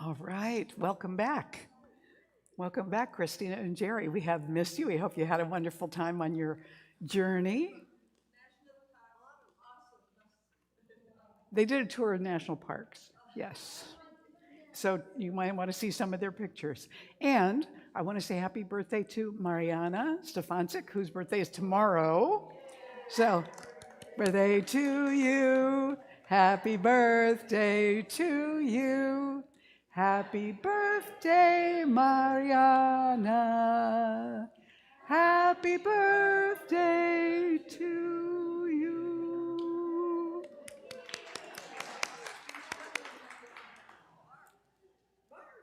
All right, welcome back. Welcome back, Christina and Jerry. We have missed you. We hope you had a wonderful time on your journey. They did a tour of national parks, yes. So you might want to see some of their pictures. And I want to say happy birthday to Mariana Stefancic, whose birthday is tomorrow. So, birthday to you, happy birthday to you. Happy birthday, Mariana. Happy birthday to you.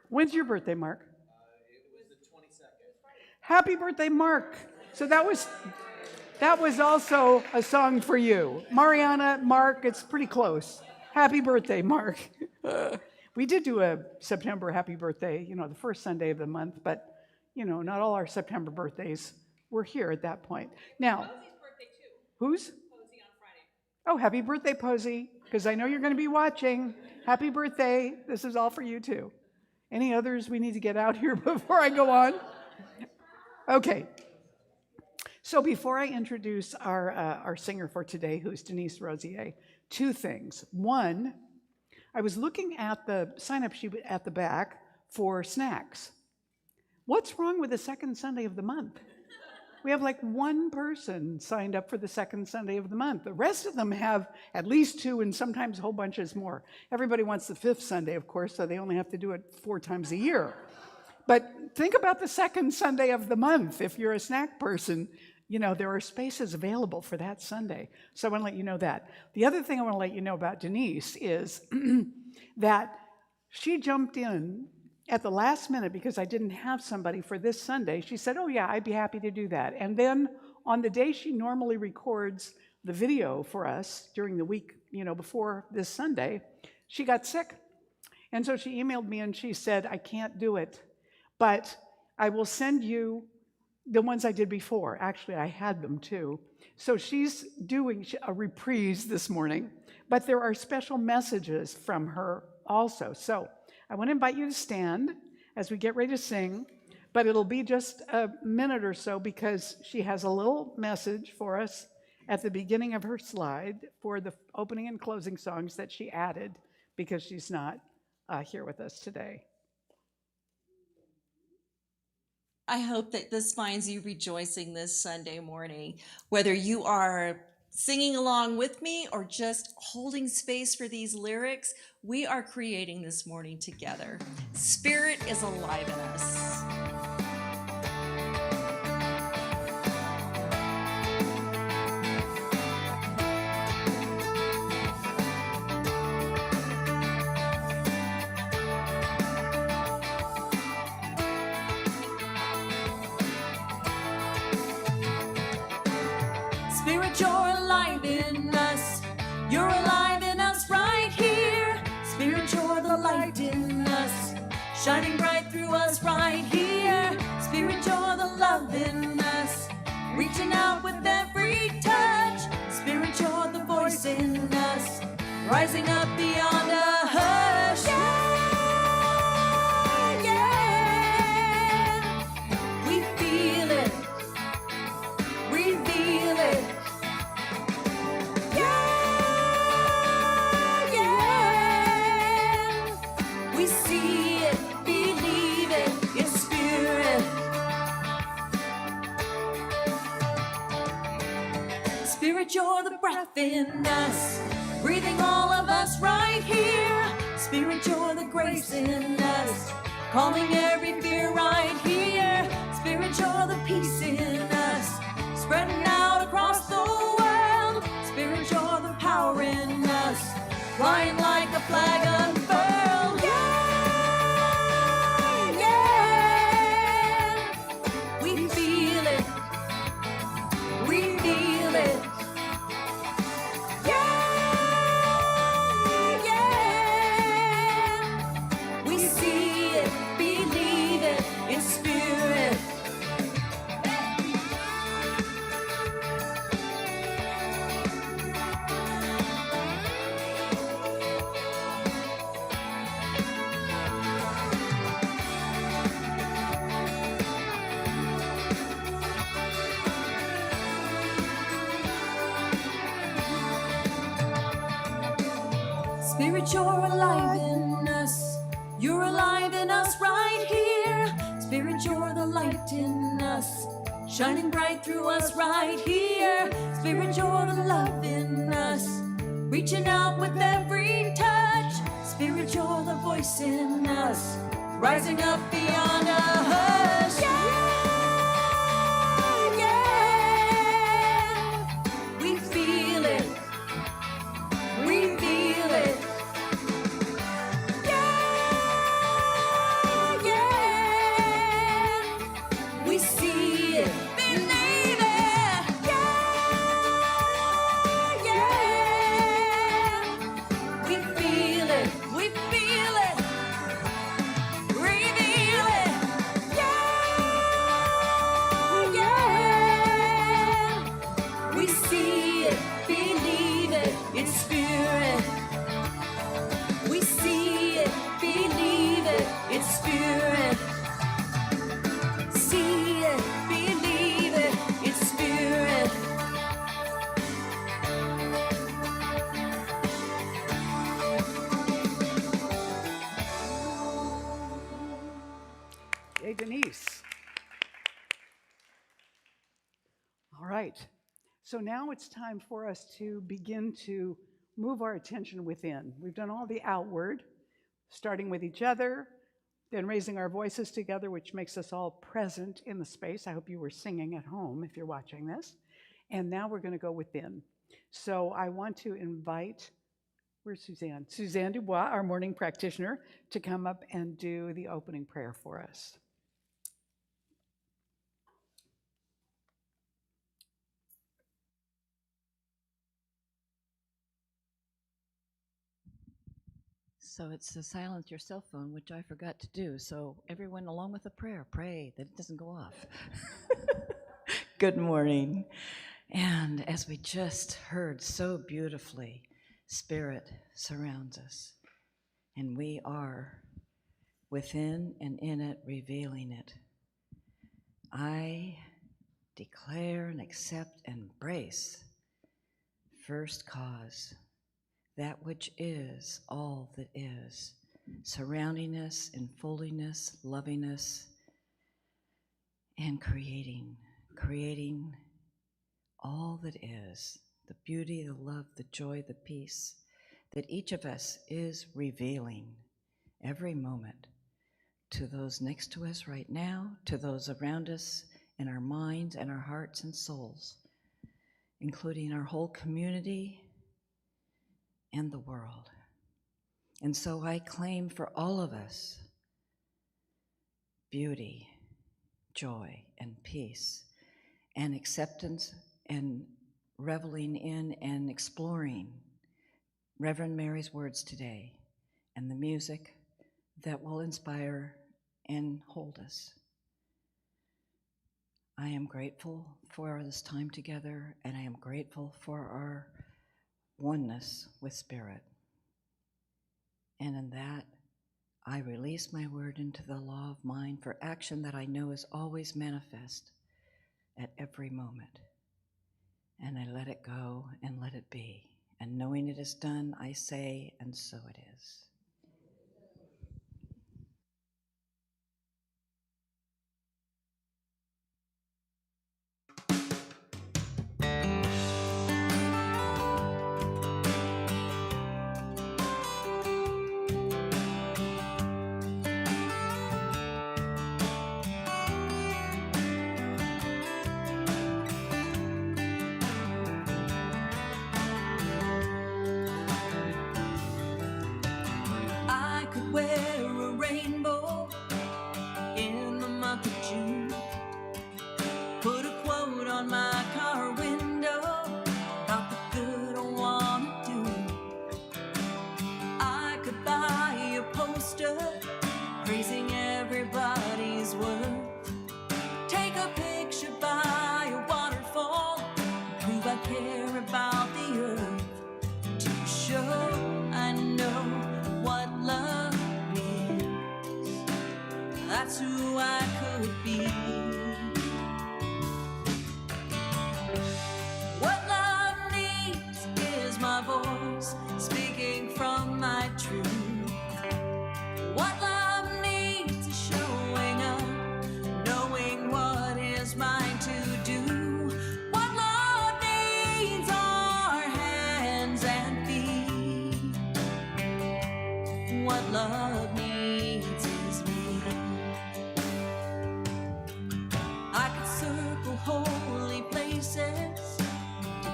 When's your birthday, Mark? It was the 22nd. Happy birthday, Mark. So that was also a song for you. Mariana, Mark, it's pretty close. Happy birthday, Mark. We did do a September happy birthday, the first Sunday of the month, but, not all our September birthdays were here at that point. Now, Posey's birthday too. Whose? Posey on Friday. Oh, happy birthday, Posey, because I know you're going to be watching. Happy birthday. This is all for you, too. Any others we need to get out here before I go on? Okay. So before I introduce our singer for today, who's Denise Rosier, two things. One, I was looking at the sign-up sheet at the back for snacks. What's wrong with the second Sunday of the month? We have like one person signed up for the second Sunday of the month. The rest of them have at least two and sometimes whole bunches more. Everybody wants the fifth Sunday, of course, so they only have to do it 4 times a year. But think about the second Sunday of the month. If you're a snack person, there are spaces available for that Sunday. So I want to let you know that. The other thing I want to let you know about Denise is that she jumped in at the last minute because I didn't have somebody for this Sunday. She said, oh yeah, I'd be happy to do that. And then on the day she normally records the video for us during the week, before this Sunday, she got sick. And so she emailed me and she said, I can't do it, but I will send you the ones I did before. Actually, I had them too. So she's doing a reprise this morning, but there are special messages from her also. So I want to invite you to stand as we get ready to sing, but it'll be just a minute or so because she has a little message for us at the beginning of her slide for the opening and closing songs that she added because she's not here with us today. I hope that this finds you rejoicing this Sunday morning, whether you are singing along with me or just holding space for these lyrics. We are creating this morning together. Spirit is alive in us. Spirit, you're alive in us. You're alive in us right here. Spirit, you're the light in us, shining bright through us right here. Spirit, you're the love in us, reaching out with every touch. Spirit, you're the voice in us, rising up beyond a hush. Yeah, yeah. We feel it. We feel it. We see it, believe it, it's Spirit. Spirit, you're the breath in us, breathing all of us right here. Spirit, you're the grace in us, calming every fear right here. Spirit, you're the peace in us, spreading out across the world. Spirit, you're the power in us, flying like a flag unfurled. Yeah, yeah. We feel it. We feel it. Yeah, yeah. We see it, believe it, in Spirit. Spirit, you're alive in us. You're alive in us right here. Spirit, you're the light in us, shining bright through us right here. Spirit, you're the love in us, reaching out with every touch. Spirit, you're the voice in us, rising up beyond a hush. Yeah, yeah. We feel it. We feel it. Yeah, yeah. We see it. Believe it. Yeah, yeah. We feel it. We feel it. Reveal it. Yeah, yeah. We see it. Believe it. It's spirit. We see it. Believe it. It's spirit. See it. Believe it. It's spirit. Hey, Denise. All right. So now it's time for us to begin to move our attention within. We've done all the outward, starting with each other, then raising our voices together, which makes us all present in the space. I hope you were singing at home if you're watching this. And now we're going to go within. So I want to invite, where's Suzanne? Suzanne Dubois, our morning practitioner, to come up and do the opening prayer for us. So it's to silence your cell phone, which I forgot to do. So everyone, along with a prayer, pray that it doesn't go off. Good morning. And as we just heard so beautifully, Spirit surrounds us. And we are within and in it, revealing it. I declare and accept and embrace first cause, that which is all that is, surrounding us, enfolding us, loving us, and creating all that is, the beauty, the love, the joy, the peace that each of us is revealing every moment to those next to us right now, to those around us in our minds and our hearts and souls, including our whole community and the world. And so I claim for all of us beauty, joy, and peace, and acceptance, and reveling in and exploring Reverend Mary's words today, and the music that will inspire and hold us. I am grateful for this time together, and I am grateful for our oneness with Spirit. And in that, I release my word into the law of mind for action that I know is always manifest at every moment. And I let it go and let it be. And knowing it is done, I say, and so it is. I could wear a rainbow in the month of June, put a quote on my car window about the good I wanna do. I could buy a poster praising everybody's worth, take a picture by a waterfall, prove I care about the earth, to show I know what love means. That's who I could be.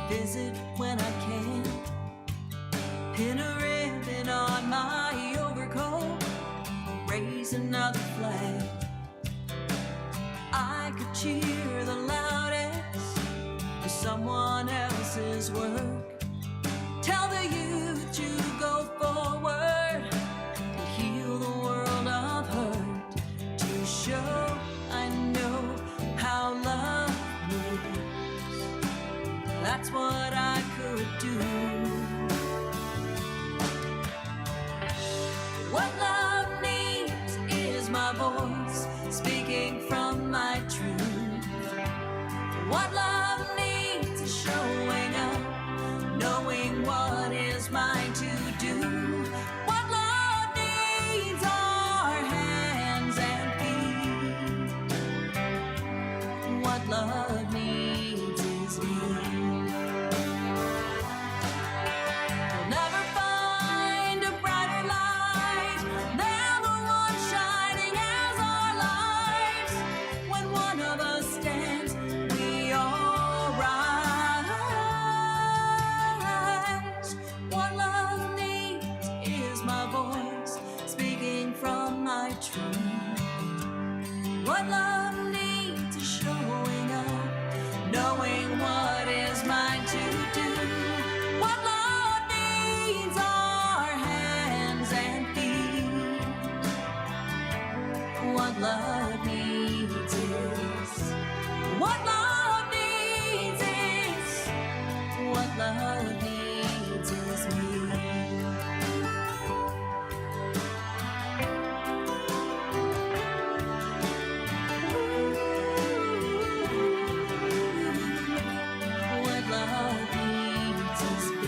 visit when I can. Pin a ribbon on my overcoat, raise another flag. I could cheer the loudest for someone else's work. Tell the youth to go forward, to heal the world of hurt, to show I know how love moves. That's what I could do. What love needs is my voice, speaking from my truth. What love needs is showing up, knowing what is mine to do. What love needs are hands and feet. What love needs is me. You'll never find a brighter light than the one shining as our lives. When one of us stands, we all rise. What love needs is my voice, speaking from my truth. What love needs is showing up, knowing what is mine to do. What love needs are hands and feet. What love needs is, what love needs is, what love needs is me. What love needs is me.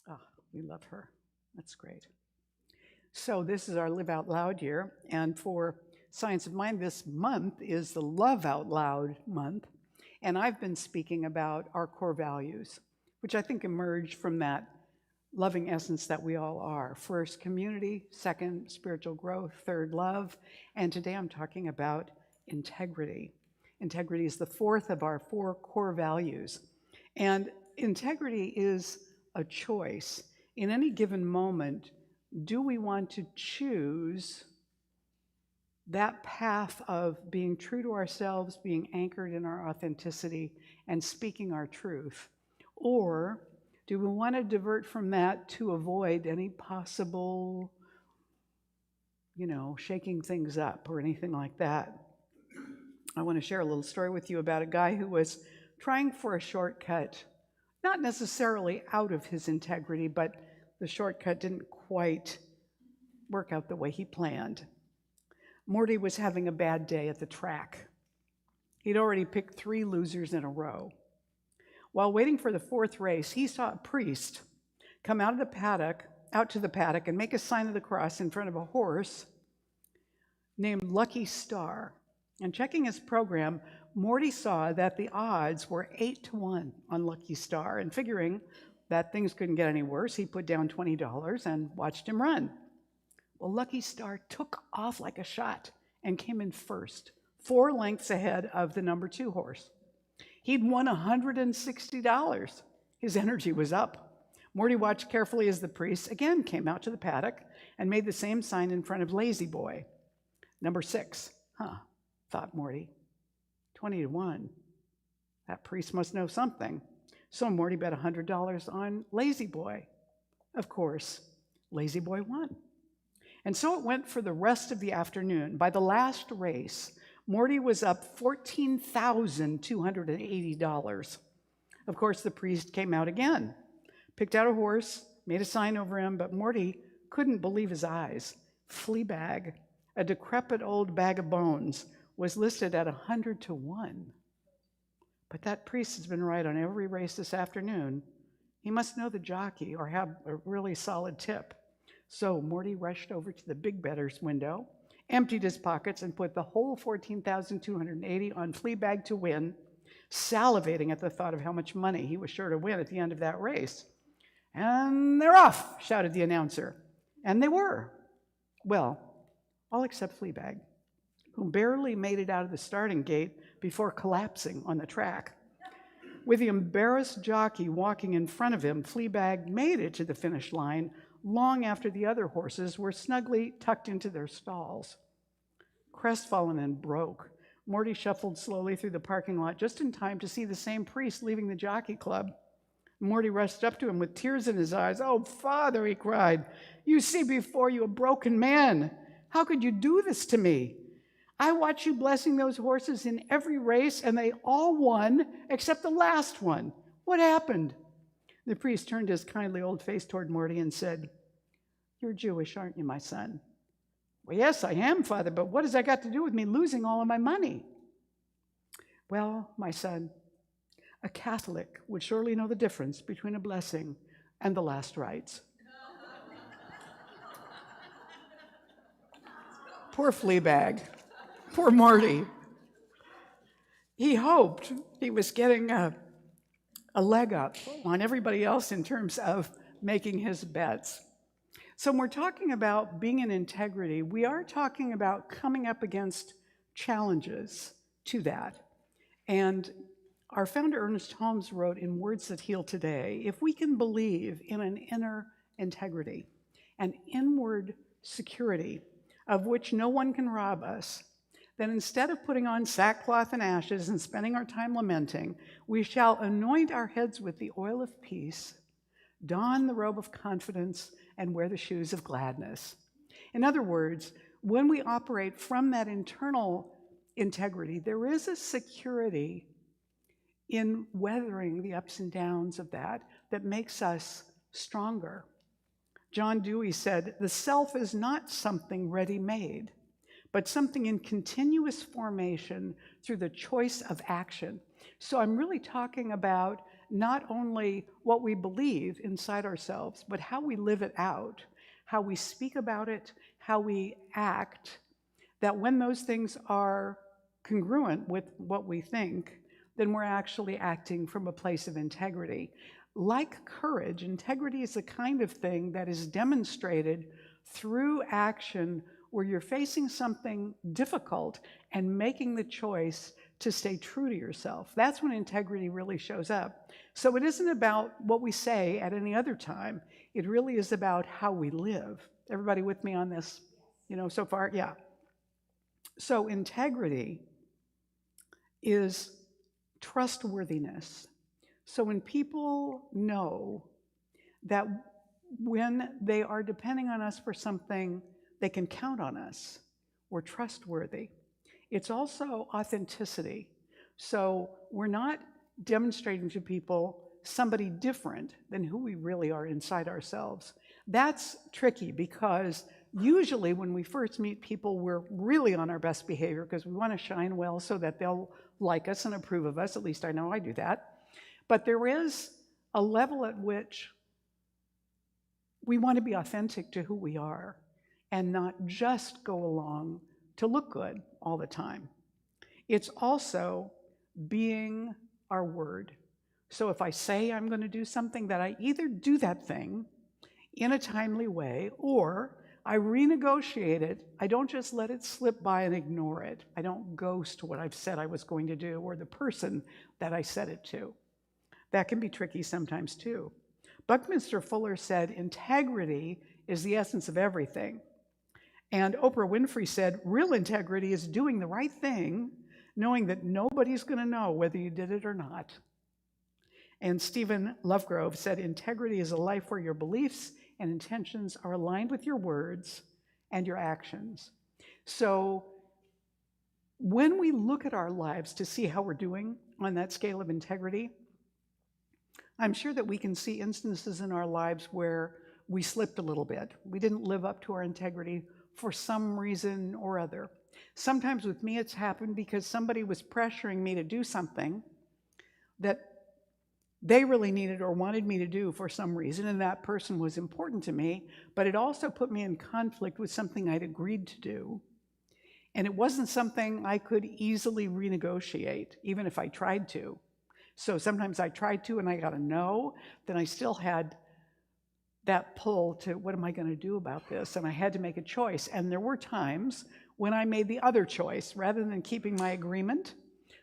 Oh, we love her. That's great. So this is our Live Out Loud year, and for Science of Mind, this month is the Love Out Loud month, and I've been speaking about our core values, which I think emerge from that loving essence that we all are. First, community; second, spiritual growth; third, love; and today I'm talking about integrity. Integrity is the fourth of our four core values, and integrity is a choice. In any given moment, do we want to choose that path of being true to ourselves, being anchored in our authenticity, and speaking our truth? Or do we want to divert from that to avoid any possible, shaking things up or anything like that? I want to share a little story with you about a guy who was trying for a shortcut, not necessarily out of his integrity, but the shortcut didn't quite work out the way he planned. Morty was having a bad day at the track. He'd already picked 3 losers in a row. While waiting for the 4th race, he saw a priest come out to the paddock and make a sign of the cross in front of a horse named Lucky Star. And checking his program, Morty saw that the odds were 8-1 on Lucky Star, and figuring that things couldn't get any worse, he put down $20 and watched him run. Well, Lucky Star took off like a shot and came in first, 4 lengths ahead of the number 2 horse. He'd won $160. His energy was up. Morty watched carefully as the priest again came out to the paddock and made the same sign in front of Lazy Boy. Number 6, thought Morty. 20-1. That priest must know something. So Morty bet $100 on Lazy Boy. Of course, Lazy Boy won. And so it went for the rest of the afternoon. By the last race, Morty was up $14,280. Of course, the priest came out again, picked out a horse, made a sign over him, but Morty couldn't believe his eyes. Fleabag, a decrepit old bag of bones, was listed at 100-1. But that priest has been right on every race this afternoon. He must know the jockey or have a really solid tip. So Morty rushed over to the big better's window, emptied his pockets, and put the whole $14,280 on Fleabag to win, salivating at the thought of how much money he was sure to win at the end of that race. "And they're off," shouted the announcer. And they were. Well, all except Fleabag, who barely made it out of the starting gate before collapsing on the track. With the embarrassed jockey walking in front of him, Fleabag made it to the finish line long after the other horses were snugly tucked into their stalls. Crestfallen and broke, Morty shuffled slowly through the parking lot just in time to see the same priest leaving the jockey club. Morty rushed up to him with tears in his eyes. "Oh, Father," he cried, "you see before you a broken man. How could you do this to me? I watched you blessing those horses in every race, and they all won except the last one. What happened?" The priest turned his kindly old face toward Morty and said, "You're Jewish, aren't you, my son?" "Well, yes, I am, Father, but what has that got to do with me losing all of my money?" "Well, my son, a Catholic would surely know the difference between a blessing and the last rites." Poor Fleabag. Poor Morty. He hoped he was getting a leg up on everybody else in terms of making his bets. So when we're talking about being in integrity, we are talking about coming up against challenges to that. And our founder, Ernest Holmes, wrote in Words That Heal Today, if we can believe in an inner integrity, an inward security of which no one can rob us, then instead of putting on sackcloth and ashes and spending our time lamenting, we shall anoint our heads with the oil of peace, don the robe of confidence, and wear the shoes of gladness. In other words, when we operate from that internal integrity, there is a security in weathering the ups and downs of that makes us stronger. John Dewey said, "The self is not something ready-made, but something in continuous formation through the choice of action." So I'm really talking about not only what we believe inside ourselves, but how we live it out, how we speak about it, how we act, that when those things are congruent with what we think, then we're actually acting from a place of integrity. Like courage, integrity is the kind of thing that is demonstrated through action where you're facing something difficult and making the choice to stay true to yourself. That's when integrity really shows up. So it isn't about what we say at any other time. It really is about how we live. Everybody with me on this, so far? Yeah. So integrity is trustworthiness. So when people know that when they are depending on us for something, they can count on us, we're trustworthy. It's also authenticity. So we're not demonstrating to people somebody different than who we really are inside ourselves. That's tricky because usually when we first meet people, we're really on our best behavior because we want to shine well so that they'll like us and approve of us. At least I know I do that. But there is a level at which we want to be authentic to who we are and not just go along to look good all the time. It's also being our word. So if I say I'm going to do something, that I either do that thing in a timely way or I renegotiate it. I don't just let it slip by and ignore it. I don't ghost what I've said I was going to do or the person that I said it to. That can be tricky sometimes too. Buckminster Fuller said, integrity is the essence of everything. And Oprah Winfrey said, real integrity is doing the right thing, knowing that nobody's going to know whether you did it or not. And Stephen Lovegrove said, integrity is a life where your beliefs and intentions are aligned with your words and your actions. So when we look at our lives to see how we're doing on that scale of integrity, I'm sure that we can see instances in our lives where we slipped a little bit. We didn't live up to our integrity for some reason or other. Sometimes with me it's happened because somebody was pressuring me to do something that they really needed or wanted me to do for some reason, and that person was important to me, but it also put me in conflict with something I'd agreed to do. And it wasn't something I could easily renegotiate, even if I tried to. So sometimes I tried to and I got a no, then I still had that pull to, what am I going to do about this? And I had to make a choice. And there were times when I made the other choice, rather than keeping my agreement,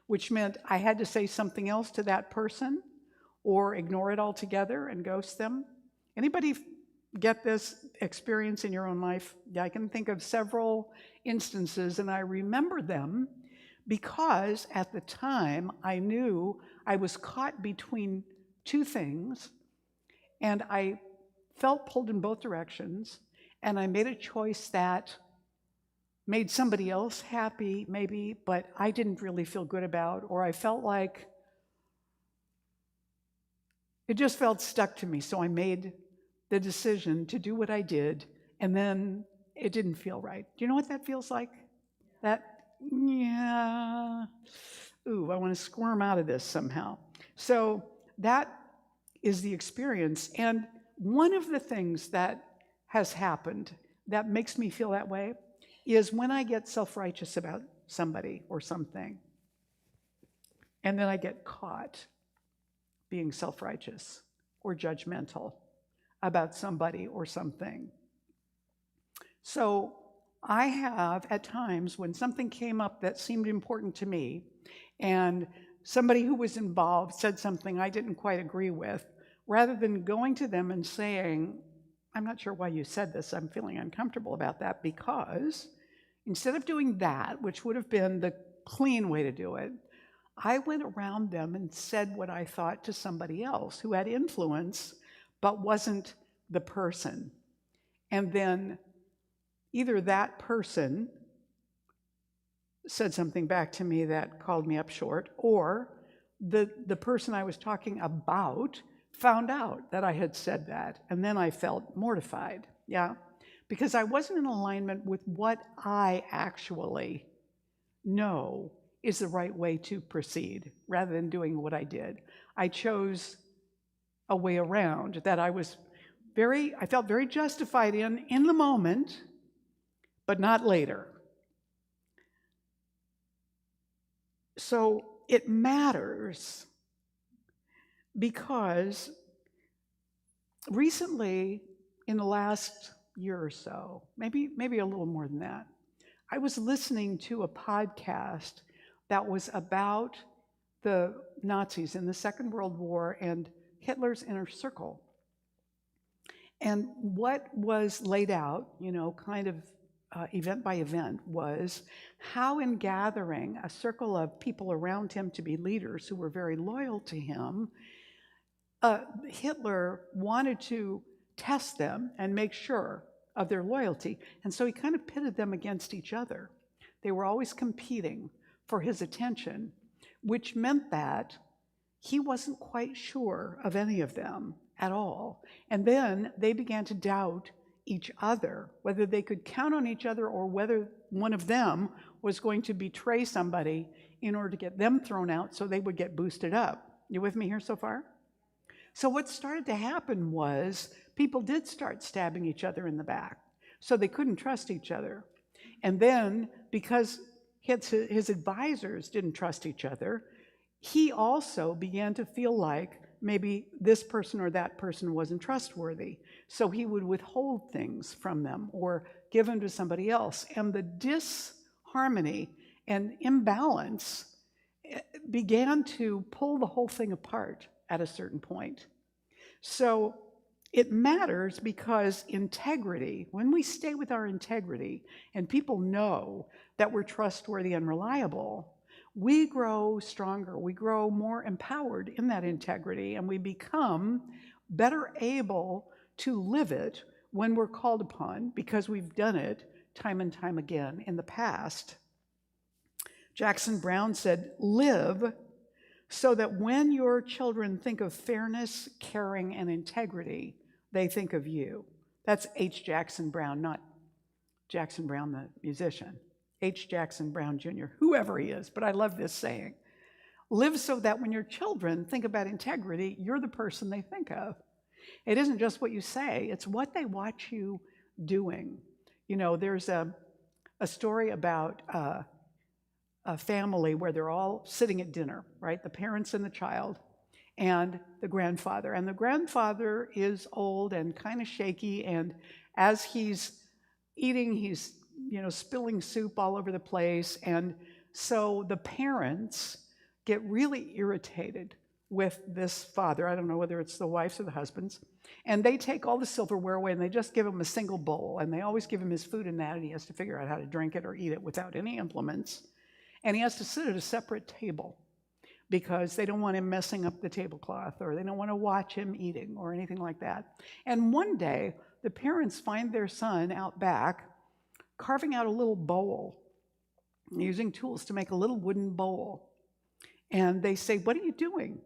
which meant I had to say something else to that person or ignore it altogether and ghost them. Anybody get this experience in your own life? Yeah, I can think of several instances, and I remember them because at the time I knew I was caught between two things, and I felt pulled in both directions, and I made a choice that made somebody else happy, maybe, but I didn't really feel good about, or I felt like it just felt stuck to me. So I made the decision to do what I did, and then it didn't feel right. Do you know what that feels like? That, yeah, ooh, I want to squirm out of this somehow. So that is the experience. And one of the things that has happened that makes me feel that way is when I get self-righteous about somebody or something, and then I get caught being self-righteous or judgmental about somebody or something. So I have, at times, when something came up that seemed important to me, and somebody who was involved said something I didn't quite agree with, rather than going to them and saying, I'm not sure why you said this, I'm feeling uncomfortable about that, because instead of doing that, which would have been the clean way to do it, I went around them and said what I thought to somebody else who had influence but wasn't the person. And then either that person said something back to me that called me up short, or the person I was talking about found out that I had said that, and then I felt mortified, yeah? Because I wasn't in alignment with what I actually know is the right way to proceed, rather than doing what I did. I chose a way around that I felt very justified in the moment, but not later. So it matters because recently, in the last year or so, maybe a little more than that, I was listening to a podcast that was about the Nazis in the Second World War and Hitler's inner circle. And what was laid out, kind of event by event, was how in gathering a circle of people around him to be leaders who were very loyal to him, Hitler wanted to test them and make sure of their loyalty. And so he kind of pitted them against each other. They were always competing for his attention, which meant that he wasn't quite sure of any of them at all. And then they began to doubt each other, whether they could count on each other or whether one of them was going to betray somebody in order to get them thrown out so they would get boosted up. You with me here so far? So what started to happen was people did start stabbing each other in the back, so they couldn't trust each other. And then, because his advisors didn't trust each other, he also began to feel like maybe this person or that person wasn't trustworthy. So he would withhold things from them or give them to somebody else. And the disharmony and imbalance began to pull the whole thing apart at a certain point. So it matters because integrity, when we stay with our integrity and people know that we're trustworthy and reliable, we grow stronger, we grow more empowered in that integrity, and we become better able to live it when we're called upon because we've done it time and time again in the past. Jackson Brown said, "Live so that when your children think of fairness, caring, and integrity, they think of you." That's H. Jackson Brown, not Jackson Brown, the musician. H. Jackson Brown Jr., whoever he is, but I love this saying. Live so that when your children think about integrity, you're the person they think of. It isn't just what you say, it's what they watch you doing. There's a a story about a family where they're all sitting at dinner, right? The parents and the child and the grandfather. And the grandfather is old and kind of shaky, and as he's eating, he's spilling soup all over the place. And so the parents get really irritated with this father. I don't know whether it's the wife's or the husband's. And they take all the silverware away and they just give him a single bowl. And they always give him his food in that, and he has to figure out how to drink it or eat it without any implements. And he has to sit at a separate table because they don't want him messing up the tablecloth, or they don't want to watch him eating or anything like that. And one day, the parents find their son out back carving out a little bowl, using tools to make a little wooden bowl. And they say, "What are you doing?"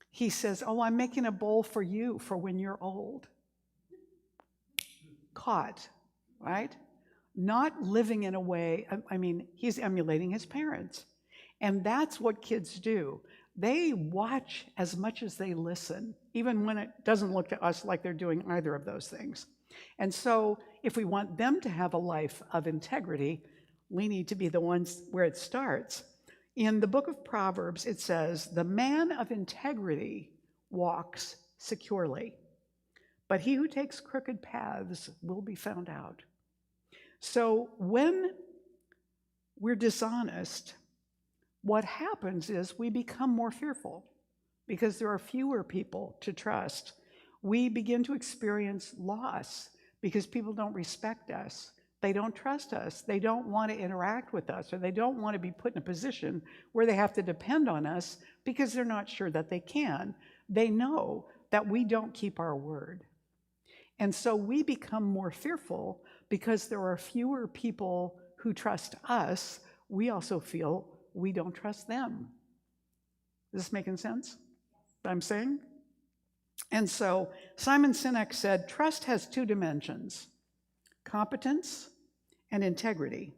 He says, "Oh, I'm making a bowl for you for when you're old." Caught, right? Not living in a way, he's emulating his parents. And that's what kids do. They watch as much as they listen, even when it doesn't look to us like they're doing either of those things. And so if we want them to have a life of integrity, we need to be the ones where it starts. In the book of Proverbs, it says, "The man of integrity walks securely, but he who takes crooked paths will be found out." So when we're dishonest, what happens is we become more fearful because there are fewer people to trust. We begin to experience loss because people don't respect us. They don't trust us. They don't want to interact with us, or they don't want to be put in a position where they have to depend on us because they're not sure that they can. They know that we don't keep our word. And so we become more fearful because there are fewer people who trust us. We also feel we don't trust them. Is this making sense, what I'm saying? And so Simon Sinek said, trust has two dimensions: competence and integrity.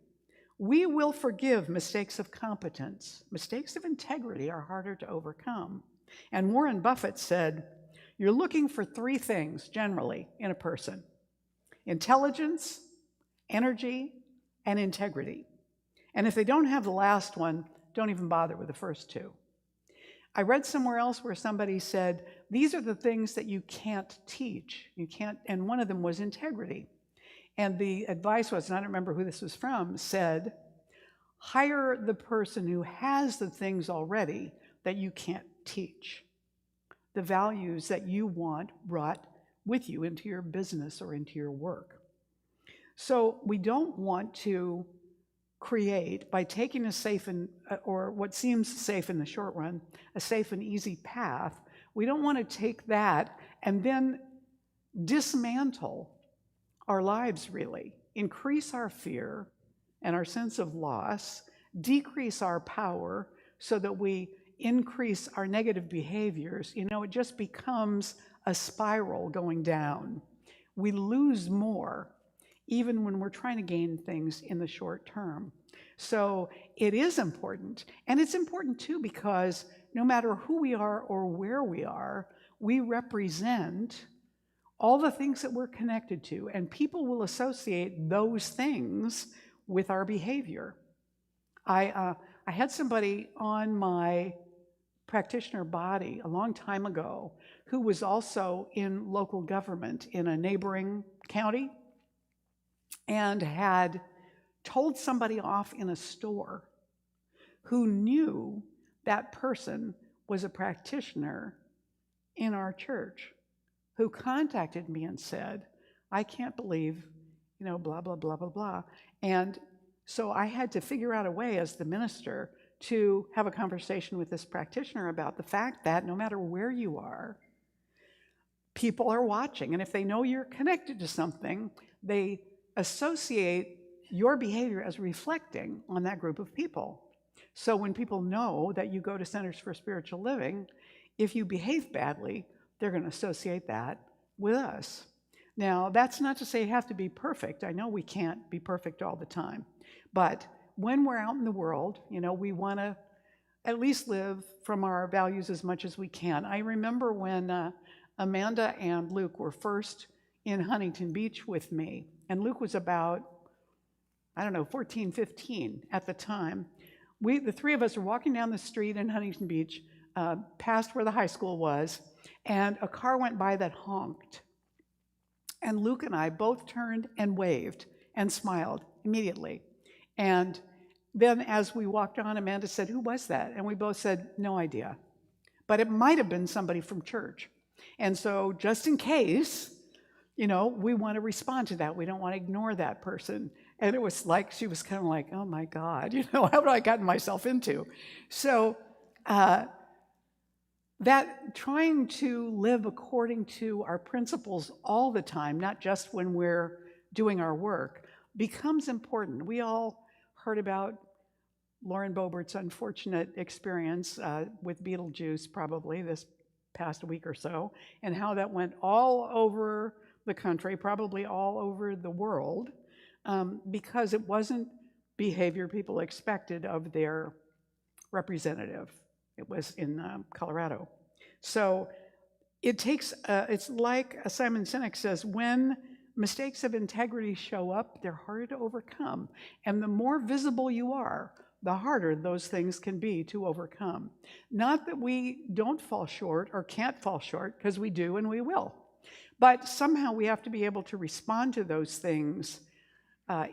We will forgive mistakes of competence. Mistakes of integrity are harder to overcome. And Warren Buffett said, you're looking for three things generally in a person: intelligence, energy, and integrity. And if they don't have the last one, don't even bother with the first two. I read somewhere else where somebody said, these are the things that you can't teach. You can't, and one of them was integrity. And the advice was, and I don't remember who this was from, said, hire the person who has the things already that you can't teach. The values that you want brought with you into your business or into your work. So we don't want to create, by taking a safe and, or what seems safe in the short run, a safe and easy path. We don't want to take that and then dismantle our lives, really, increase our fear and our sense of loss, decrease our power so that we increase our negative behaviors. It just becomes a spiral going down. We lose more even when we're trying to gain things in the short term. So it is important, and it's important too because no matter who we are or where we are, we represent all the things that we're connected to, and people will associate those things with our behavior. I had somebody on my practitioner body a long time ago who was also in local government in a neighboring county and had told somebody off in a store who knew that person was a practitioner in our church, who contacted me and said, I can't believe, blah, blah, blah, blah, blah. And so I had to figure out a way as the minister to have a conversation with this practitioner about the fact that no matter where you are, people are watching. And if they know you're connected to something, they associate your behavior as reflecting on that group of people. So when people know that you go to Centers for Spiritual Living, if you behave badly, they're going to associate that with us. Now, that's not to say you have to be perfect. I know we can't be perfect all the time. But when we're out in the world, we want to at least live from our values as much as we can. I remember when Amanda and Luke were first in Huntington Beach with me, and Luke was about I don't know, 14, 15 at the time. The three of us were walking down the street in Huntington Beach, past where the high school was, and a car went by that honked. And Luke and I both turned and waved and smiled immediately. And then as we walked on, Amanda said, "Who was that?" And we both said, "No idea." But it might have been somebody from church. And so just in case, we want to respond to that. We don't want to ignore that person. And it was like, she was kind of like, oh my God, how have I gotten myself into? So that trying to live according to our principles all the time, not just when we're doing our work, becomes important. We all heard about Lauren Boebert's unfortunate experience with Beetlejuice probably this past week or so, and how that went all over the country, probably all over the world, because it wasn't behavior people expected of their representative. It was in Colorado. So it takes, it's like Simon Sinek says, when mistakes of integrity show up, they're harder to overcome. And the more visible you are, the harder those things can be to overcome. Not that we don't fall short or can't fall short, because we do and we will. But somehow we have to be able to respond to those things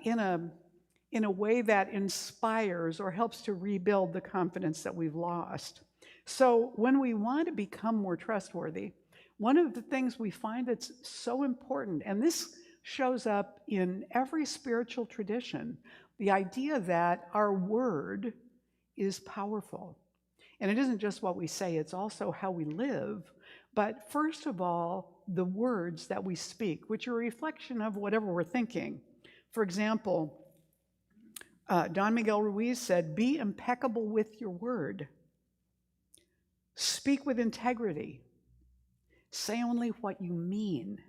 in a way that inspires or helps to rebuild the confidence that we've lost. So when we want to become more trustworthy, one of the things we find that's so important, and this shows up in every spiritual tradition, the idea that our word is powerful. And it isn't just what we say, it's also how we live. But first of all, the words that we speak, which are a reflection of whatever we're thinking. For example, Don Miguel Ruiz said, "Be impeccable with your word. Speak with integrity. Say only what you mean.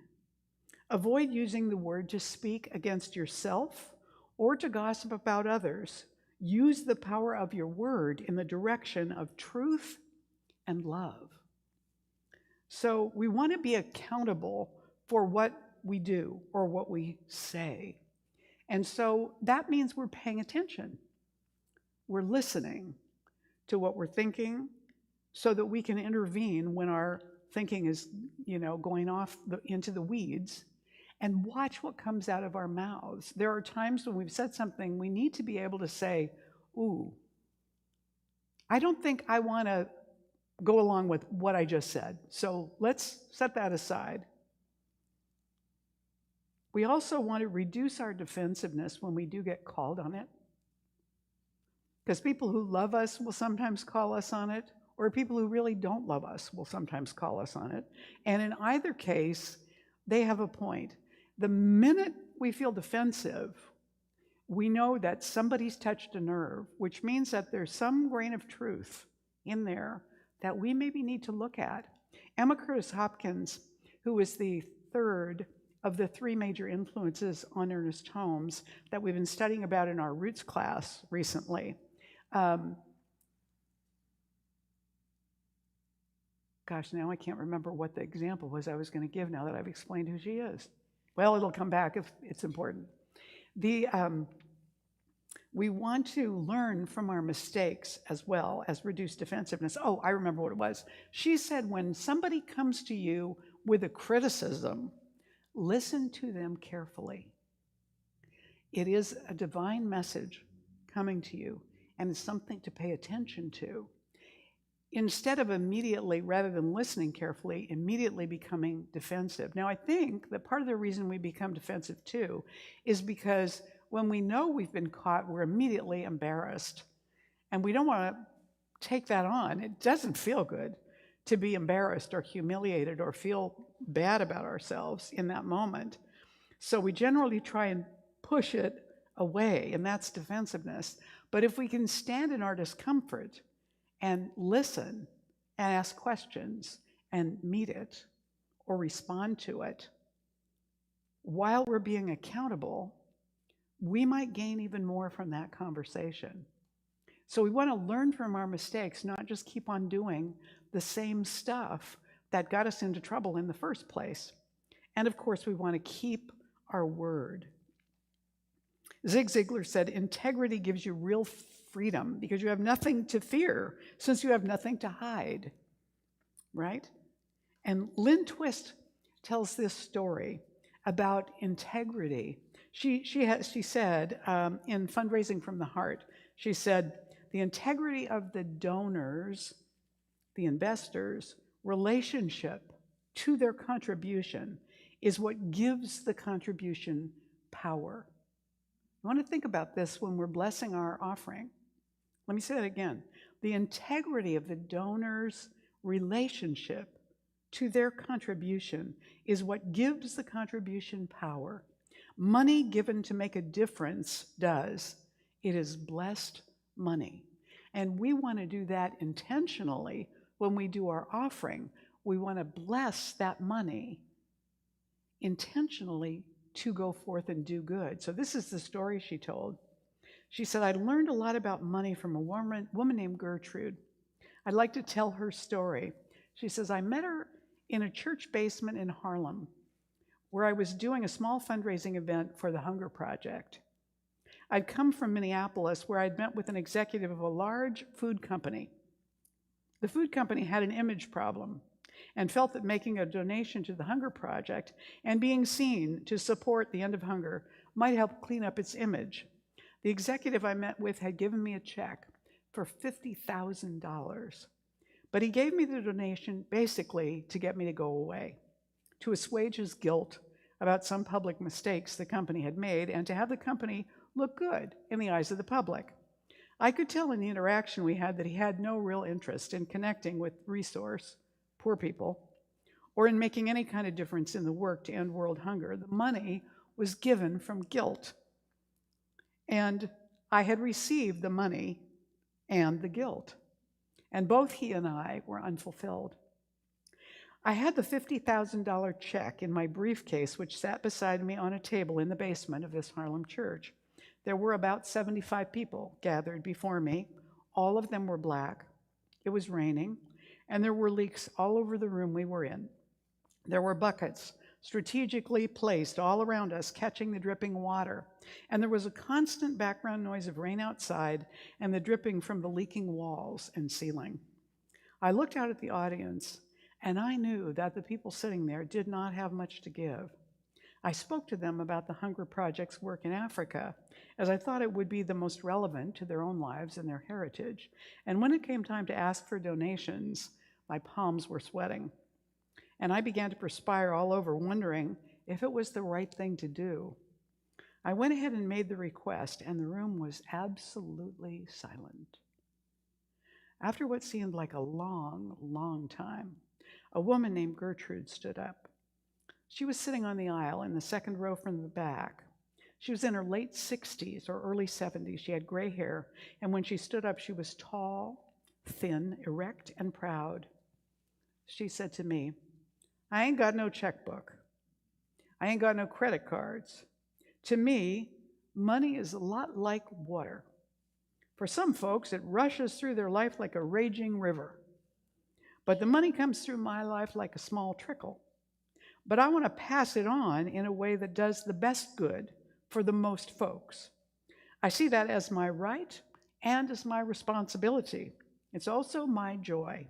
Avoid using the word to speak against yourself or to gossip about others. Use the power of your word in the direction of truth and love." So we want to be accountable for what we do or what we say. And so that means we're paying attention. We're listening to what we're thinking so that we can intervene when our thinking is, going off into the weeds, and watch what comes out of our mouths. There are times when we've said something, we need to be able to say, "Ooh, I don't think I want to go along with what I just said, so let's set that aside." We also want to reduce our defensiveness when we do get called on it, because people who love us will sometimes call us on it, or people who really don't love us will sometimes call us on it. And in either case, they have a point. The minute we feel defensive, we know that somebody's touched a nerve, which means that there's some grain of truth in there that we maybe need to look at. Emma Curtis Hopkins, who was the third of the three major influences on Ernest Holmes that we've been studying about in our Roots class recently, now I can't remember what the example was I was going to give now that I've explained who she is. Well, it'll come back if it's important. We want to learn from our mistakes as well as reduce defensiveness. Oh, I remember what it was. She said, when somebody comes to you with a criticism, listen to them carefully. It is a divine message coming to you, and it's something to pay attention to. Instead of immediately, rather than listening carefully, immediately becoming defensive. Now, I think that part of the reason we become defensive too is because when we know we've been caught, we're immediately embarrassed. And we don't want to take that on. It doesn't feel good to be embarrassed or humiliated or feel bad about ourselves in that moment. So we generally try and push it away, and that's defensiveness. But if we can stand in our discomfort and listen and ask questions and meet it or respond to it, while we're being accountable, we might gain even more from that conversation. So we want to learn from our mistakes, not just keep on doing the same stuff that got us into trouble in the first place. And of course, we want to keep our word. Zig Ziglar said, integrity gives you real freedom because you have nothing to fear since you have nothing to hide, right? And Lynn Twist tells this story about integrity. She said in Fundraising from the Heart, she said, the integrity of the donors, the investors' relationship to their contribution is what gives the contribution power. I want to think about this when we're blessing our offering. Let me say that again. The integrity of the donor's relationship to their contribution is what gives the contribution power. Money given to make a difference does. It is blessed money. And we want to do that intentionally when we do our offering. We want to bless that money intentionally to go forth and do good. So this is the story she told. She said, I learned a lot about money from a woman named Gertrude. I'd like to tell her story. She says, I met her in a church basement in Harlem where I was doing a small fundraising event for the Hunger Project. I'd come from Minneapolis where I'd met with an executive of a large food company. The food company had an image problem and felt that making a donation to the Hunger Project and being seen to support the end of hunger might help clean up its image. The executive I met with had given me a check for $50,000, but he gave me the donation basically to get me to go away, to assuage his guilt about some public mistakes the company had made and to have the company look good in the eyes of the public. I could tell in the interaction we had that he had no real interest in connecting with resource, poor people, or in making any kind of difference in the work to end world hunger. The money was given from guilt. And I had received the money and the guilt. And both he and I were unfulfilled. I had the $50,000 check in my briefcase, which sat beside me on a table in the basement of this Harlem church. There were about 75 people gathered before me. All of them were black. It was raining, and there were leaks all over the room we were in. There were buckets strategically placed all around us, catching the dripping water. And there was a constant background noise of rain outside and the dripping from the leaking walls and ceiling. I looked out at the audience, and I knew that the people sitting there did not have much to give. I spoke to them about the Hunger Project's work in Africa, as I thought it would be the most relevant to their own lives and their heritage. And when it came time to ask for donations, my palms were sweating. And I began to perspire all over, wondering if it was the right thing to do. I went ahead and made the request, and the room was absolutely silent. After what seemed like a long, long time, a woman named Gertrude stood up. She was sitting on the aisle in the second row from the back. She was in her late 60s or early 70s. She had gray hair, and when she stood up, she was tall, thin, erect, and proud. She said to me, I ain't got no checkbook. I ain't got no credit cards. To me, money is a lot like water. For some folks, it rushes through their life like a raging river. But the money comes through my life like a small trickle. But I want to pass it on in a way that does the best good for the most folks. I see that as my right and as my responsibility. It's also my joy.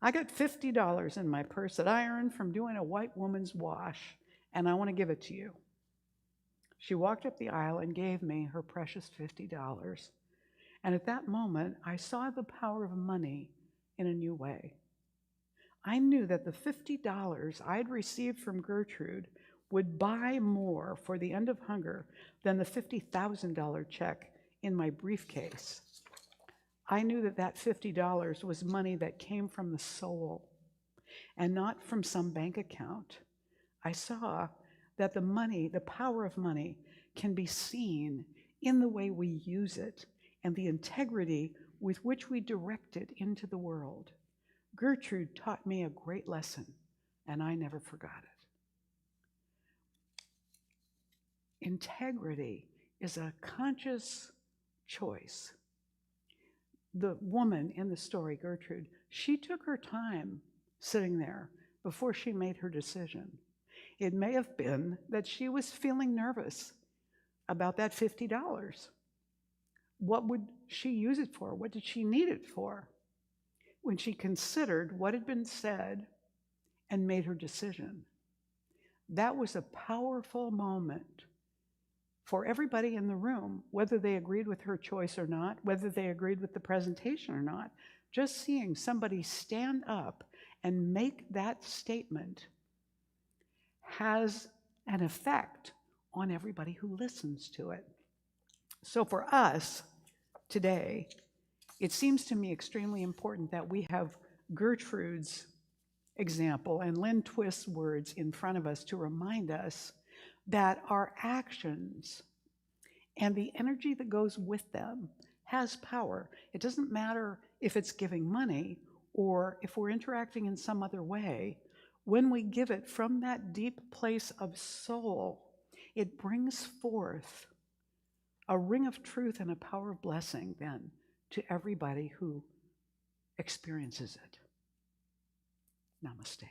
I got $50 in my purse that I earned from doing a white woman's wash, and I want to give it to you. She walked up the aisle and gave me her precious $50. And at that moment, I saw the power of money in a new way. I knew that the $50 I'd received from Gertrude would buy more for the end of hunger than the $50,000 check in my briefcase. I knew that that $50 was money that came from the soul and not from some bank account. I saw that the money, the power of money, can be seen in the way we use it and the integrity with which we direct it into the world. Gertrude taught me a great lesson, and I never forgot it. Integrity is a conscious choice. The woman in the story, Gertrude, she took her time sitting there before she made her decision. It may have been that she was feeling nervous about that $50. What would she use it for? What did she need it for? When she considered what had been said and made her decision. That was a powerful moment for everybody in the room, whether they agreed with her choice or not, whether they agreed with the presentation or not. Just seeing somebody stand up and make that statement has an effect on everybody who listens to it. So for us today, it seems to me extremely important that we have Gertrude's example and Lynn Twist's words in front of us to remind us that our actions and the energy that goes with them has power. It doesn't matter if it's giving money or if we're interacting in some other way. When we give it from that deep place of soul, it brings forth a ring of truth and a power of blessing then to everybody who experiences it. Namaste.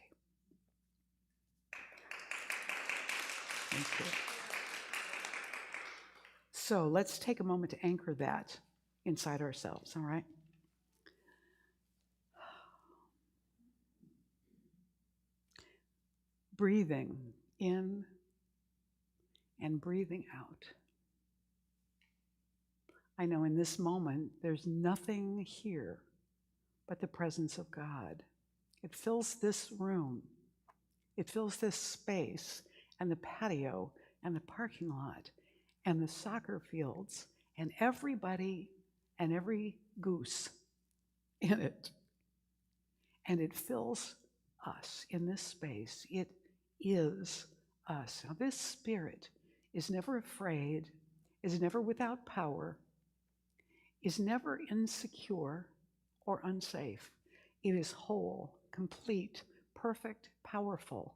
Thank you. So let's take a moment to anchor that inside ourselves, all right? Breathing in and breathing out. I know in this moment, there's nothing here but the presence of God. It fills this room. It fills this space and the patio and the parking lot and the soccer fields and everybody and every goose in it. And it fills us in this space. It is us. Now, this spirit is never afraid, is never without power, is never insecure or unsafe. It is whole, complete, perfect, powerful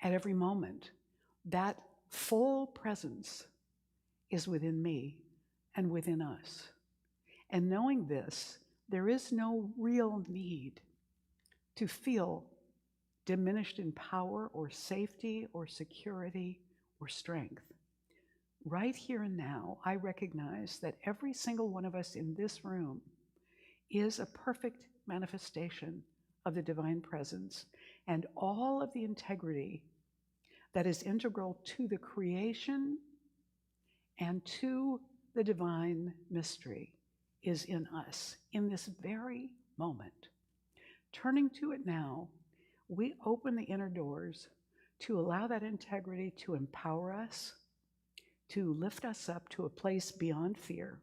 at every moment. That full presence is within me and within us. And knowing this, there is no real need to feel diminished in power or safety or security or strength. Right here and now, I recognize that every single one of us in this room is a perfect manifestation of the divine presence and all of the integrity that is integral to the creation and to the divine mystery is in us in this very moment. Turning to it now, we open the inner doors to allow that integrity to empower us, to lift us up to a place beyond fear,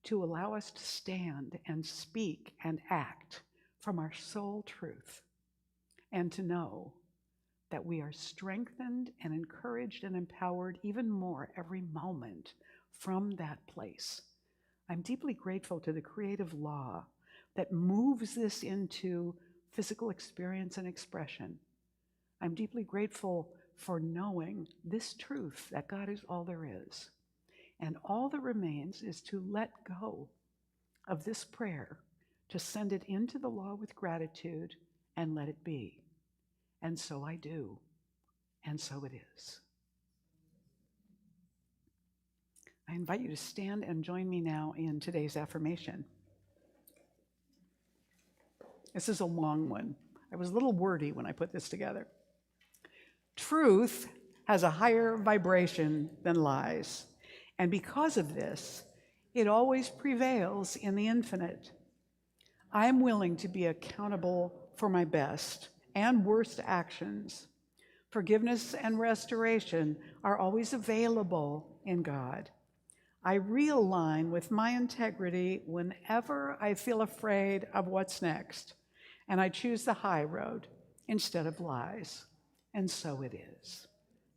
to allow us to stand and speak and act from our soul truth, and to know that we are strengthened and encouraged and empowered even more every moment from that place. I'm deeply grateful to the creative law that moves this into physical experience and expression. I'm deeply grateful for knowing this truth that God is all there is. And all that remains is to let go of this prayer, to send it into the law with gratitude and let it be. And so I do, and so it is. I invite you to stand and join me now in today's affirmation. This is a long one. I was a little wordy when I put this together. Truth has a higher vibration than lies, and because of this, it always prevails in the infinite. I am willing to be accountable for my best and worst actions. Forgiveness and restoration are always available in God. I realign with my integrity whenever I feel afraid of what's next, and I choose the high road instead of lies. And so it is.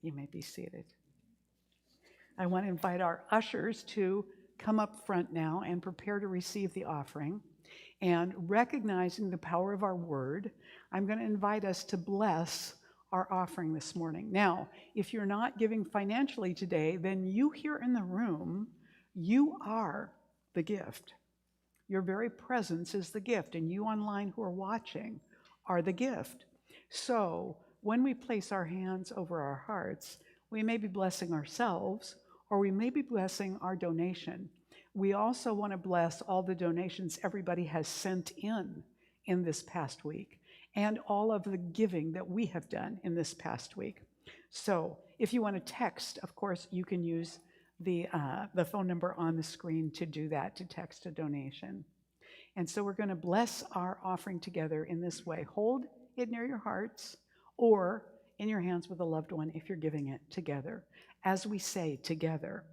You may be seated. I want to invite our ushers to come up front now and prepare to receive the offering. And recognizing the power of our word, I'm going to invite us to bless our offering this morning. Now, if you're not giving financially today, then you here in the room, you are the gift. Your very presence is the gift, and you online who are watching are the gift. So when we place our hands over our hearts, we may be blessing ourselves, or we may be blessing our donation. We also want to bless all the donations everybody has sent in this past week, and all of the giving that we have done in this past week. So if you want to text, of course, you can use the phone number on the screen to do that, to text a donation. And so we're going to bless our offering together in this way. Hold it near your hearts or in your hands with a loved one if you're giving it together. As we say together,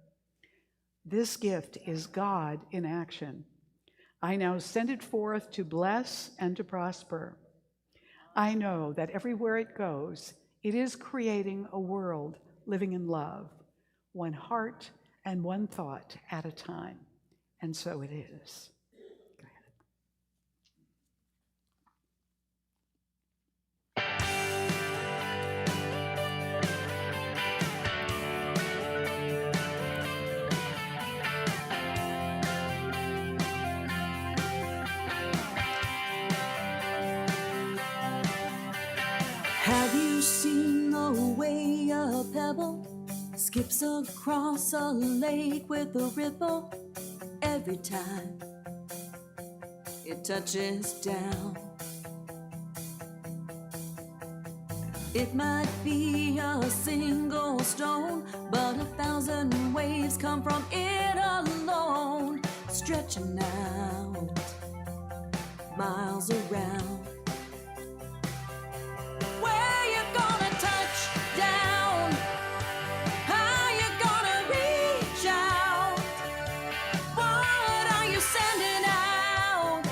this gift is God in action. I now send it forth to bless and to prosper. I know that everywhere it goes, it is creating a world living in love, one heart and one thought at a time. And so it is. Go ahead. Have you seen the way a pebble skips across a lake with a ripple every time it touches down? It might be a single stone, but 1,000 waves come from it alone, stretching out miles around. Where you gonna touch down? How you gonna reach out? What are you sending out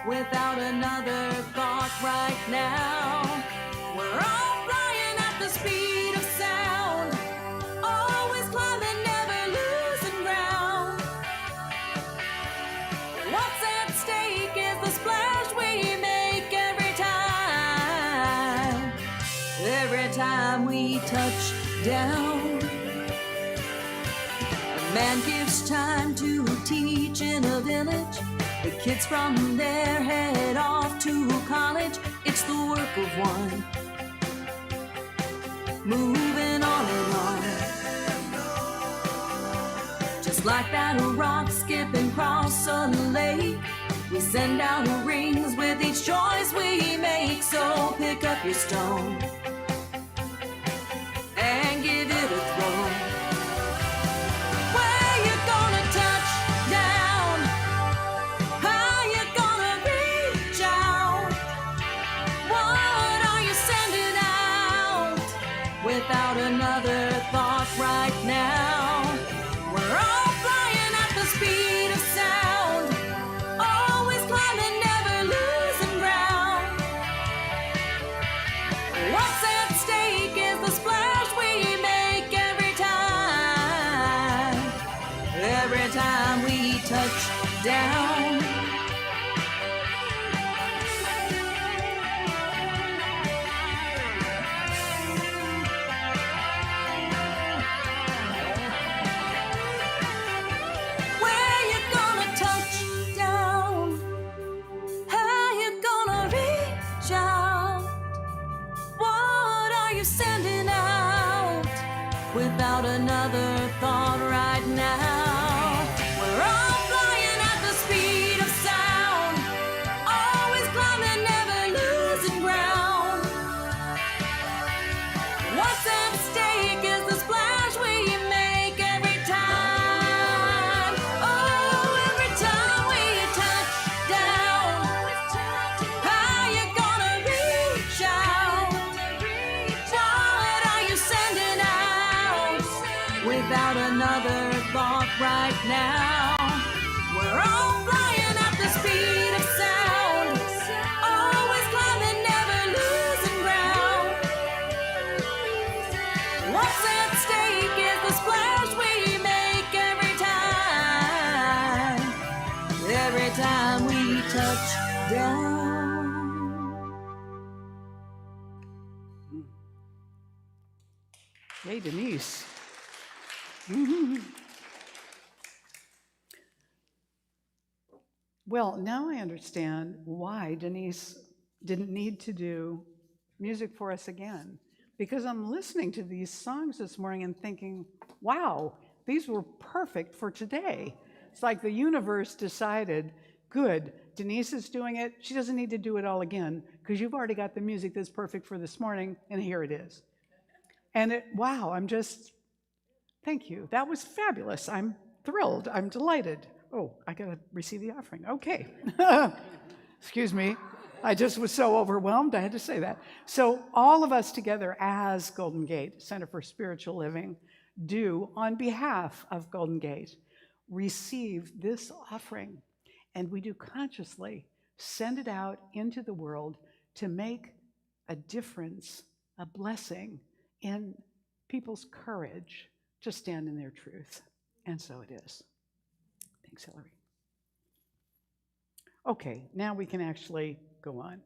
without another thought right now? We're all flying at the speed of sound, always climbing, never losing ground. What's at stake is the splash we make every time we touch down. A man gives time to teach in a village. The kids from there head off to college. It's the work of one, moving on and on. Just like that rock skipping across a lake, we send out rings with each choice we make. So pick up your stone and give it a throw. Where you gonna touch down? How you gonna reach out? What are you sending out without another thought right now? We're all flying at the speed of sound, always climbing, never losing ground. What's at stake is the splash we make every time we touch down. Where you gonna touch down? How you gonna reach out? What are you sending out without another thought right now? We're all flying at the speed of sound, always climbing, never losing ground. What's at stake is the splash we make every time. Oh, every time we touch down. How you gonna reach out? What are you sending out without another thought right now? We're all flying at the speed of sound, always climbing, never losing ground. What's at stake is the splash we make every time we touch down. Hey, Denise. Well, now I understand why Denise didn't need to do music for us again. Because I'm listening to these songs this morning and thinking, wow, these were perfect for today. It's like the universe decided, good, Denise is doing it. She doesn't need to do it all again because you've already got the music that's perfect for this morning, and here it is. And wow, thank you. That was fabulous. I'm thrilled. I'm delighted. Oh, I got to receive the offering. Okay. Excuse me. I just was so overwhelmed, I had to say that. So all of us together as Golden Gate Center for Spiritual Living do, on behalf of Golden Gate, receive this offering. And we do consciously send it out into the world to make a difference, a blessing in people's courage to stand in their truth. And so it is. Thanks, Hillary. Okay, now we can actually go on.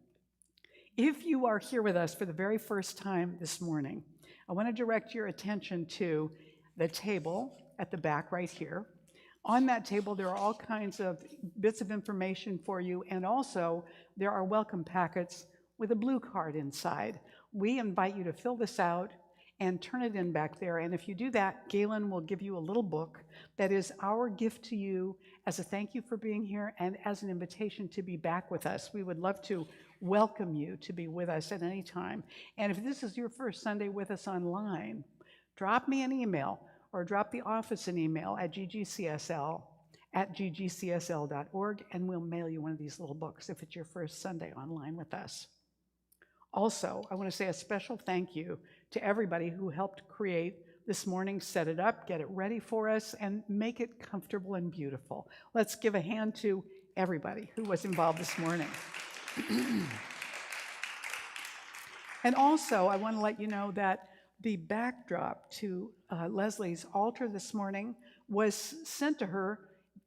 If you are here with us for the very first time this morning, I want to direct your attention to the table at the back right here. On that table, there are all kinds of bits of information for you, and also there are welcome packets with a blue card inside. We invite you to fill this out and turn it in back there. And if you do that, Galen will give you a little book that is our gift to you as a thank you for being here and as an invitation to be back with us. We would love to welcome you to be with us at any time. And if this is your first Sunday with us online, drop me an email or drop the office an email at ggcsl@ggcsl.org, and we'll mail you one of these little books if it's your first Sunday online with us. Also, I want to say a special thank you to everybody who helped create this morning, set it up, get it ready for us, and make it comfortable and beautiful. Let's give a hand to everybody who was involved this morning. And also, I want to let you know that the backdrop to Leslie's altar this morning was sent to her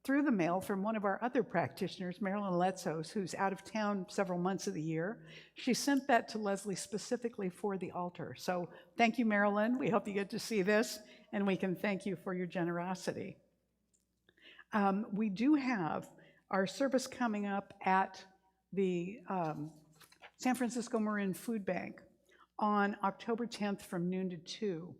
through the mail from one of our other practitioners, Marilyn Letzos, who's out of town several months of the year. She sent that to Leslie specifically for the altar. So thank you, Marilyn. We hope you get to see this, and we can thank you for your generosity. We do have our service coming up at the San Francisco Marin Food Bank on October 10th from noon to 2.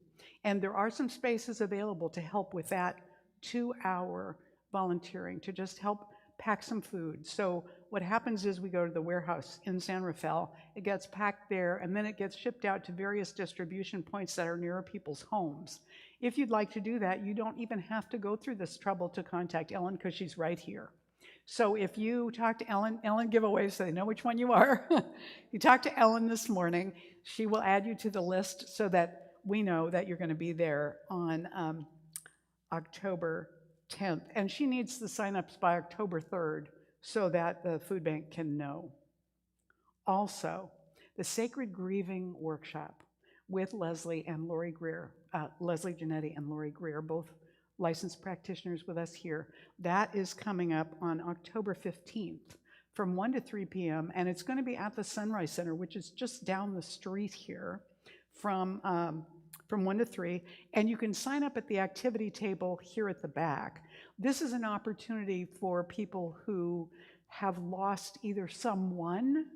And there are some spaces available to help with that 2-hour volunteering, to just help pack some food. So what happens is we go to the warehouse in San Rafael, it gets packed there, and then it gets shipped out to various distribution points that are near people's homes. If you'd like to do that, you don't even have to go through this trouble to contact Ellen, because she's right here. So if you talk to Ellen giveaways, so they know which one you are. You talk to Ellen this morning, she will add you to the list so that we know that you're going to be there on October 10th. And she needs the signups by October 3rd so that the food bank can know. Also, the Sacred Grieving Workshop with Leslie and Lori Greer, Leslie Giannetti and Lori Greer, both licensed practitioners with us here. That is coming up on October 15th from 1 to 3 p.m. And it's going to be at the Sunrise Center, which is just down the street here from 1 to 3. And you can sign up at the activity table here at the back. This is an opportunity for people who have lost either someone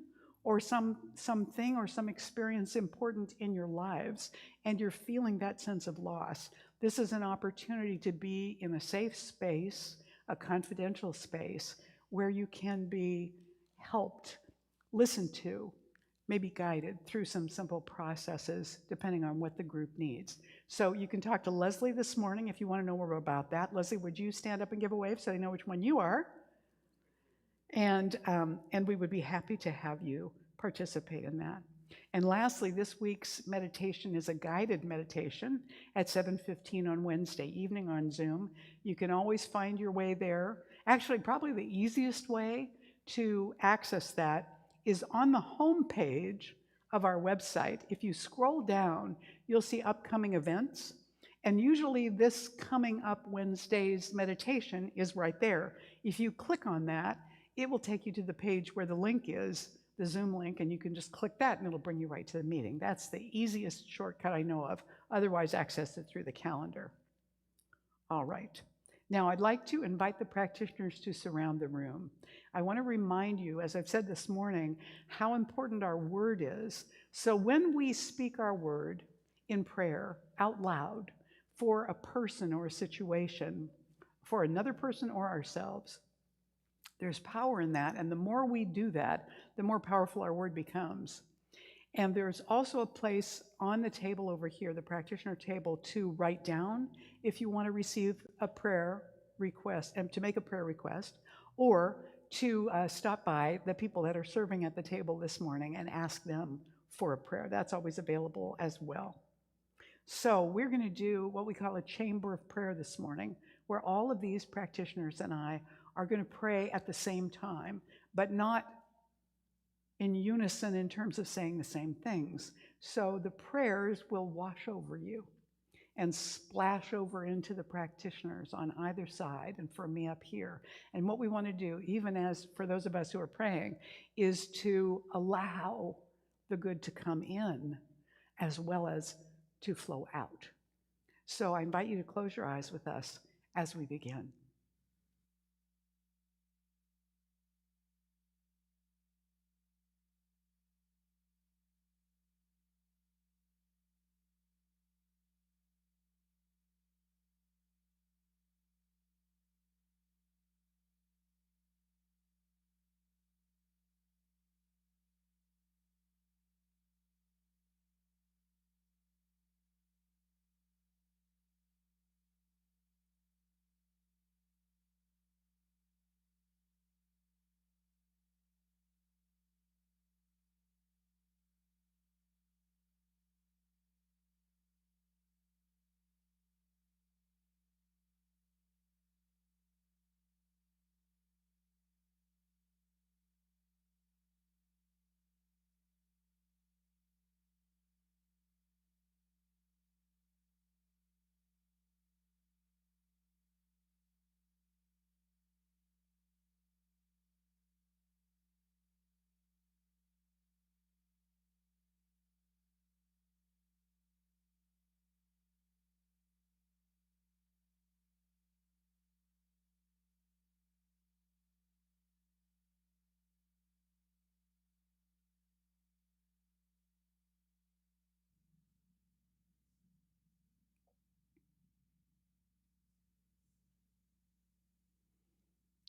or something or some experience important in your lives, and you're feeling that sense of loss. This is an opportunity to be in a safe space, a confidential space, where you can be helped, listened to, maybe guided through some simple processes, depending on what the group needs. So you can talk to Leslie this morning if you want to know more about that. Leslie, would you stand up and give a wave so they know which one you are? And we would be happy to have you participate in that. And lastly, this week's meditation is a guided meditation at 7:15 on Wednesday evening on Zoom. You can always find your way there. Actually, probably the easiest way to access that is on the home page of our website. If you scroll down, you'll see upcoming events. And usually this coming up Wednesday's meditation is right there. If you click on that, it will take you to the page where the link is, the Zoom link, and you can just click that and it'll bring you right to the meeting. That's the easiest shortcut I know of. Otherwise, access it through the calendar. All right. Now, I'd like to invite the practitioners to surround the room. I want to remind you, as I've said this morning, how important our word is. So when we speak our word in prayer out loud, for a person or a situation, for another person or ourselves. There's power in that, and the more we do that, the more powerful our word becomes. And there's also a place on the table over here, the practitioner table, to write down if you want to receive a prayer request and to make a prayer request, or to stop by the people that are serving at the table this morning and ask them for a prayer. That's always available as well. So we're going to do what we call a chamber of prayer this morning, where all of these practitioners and I are going to pray at the same time, but not in unison in terms of saying the same things. So the prayers will wash over you and splash over into the practitioners on either side and for me up here. And what we want to do, even as for those of us who are praying, is to allow the good to come in as well as to flow out. So I invite you to close your eyes with us as we begin.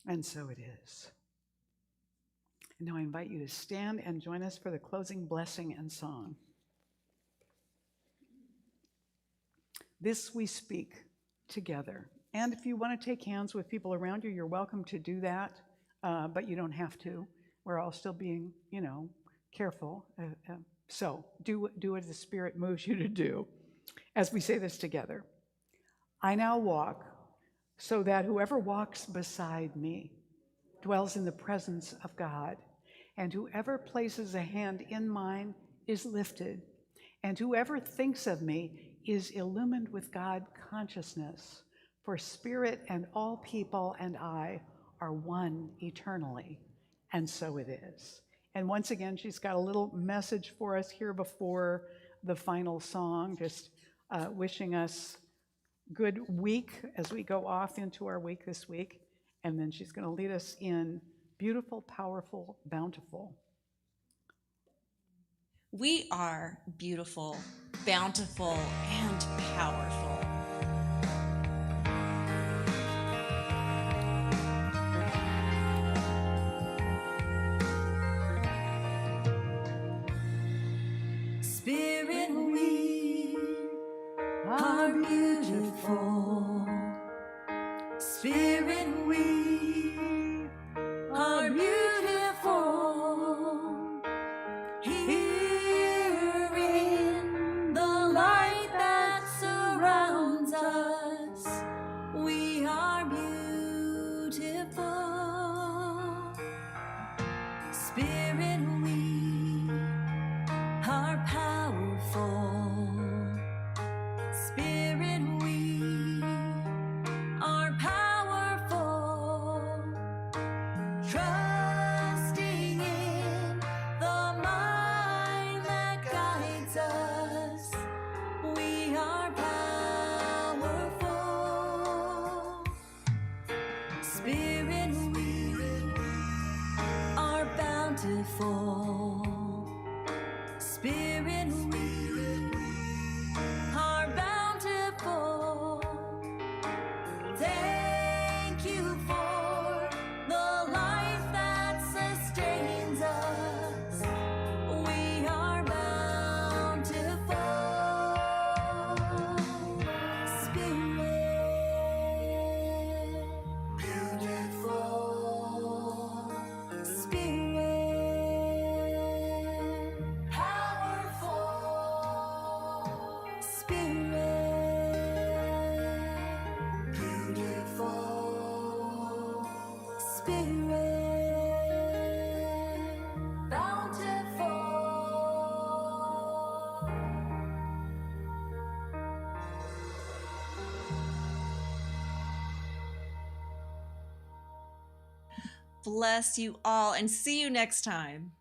And so it is. And now I invite you to stand and join us for the closing blessing and song. This we speak together. And if you want to take hands with people around you, you're welcome to do that, but you don't have to. We're all still being, careful. So do what the Spirit moves you to do as we say this together. I now walk so that whoever walks beside me dwells in the presence of God, and whoever places a hand in mine is lifted, and whoever thinks of me is illumined with God consciousness, for spirit and all people and I are one eternally, and so it is. And once again, she's got a little message for us here before the final song, just wishing us good week as we go off into our week this week. And then she's going to lead us in beautiful, powerful, bountiful. We are beautiful, bountiful, and powerful. Spirit, we are beautiful. Spirit, we are beautiful. Here in the light that surrounds us, we are beautiful. Spirit, we are powerful. Spirit, we are powerful. Trusting in the mind that guides us, we are powerful. Spirit, we are bountiful. Spirit, we are bountiful. Spirit, bountiful. Bless you all and see you next time.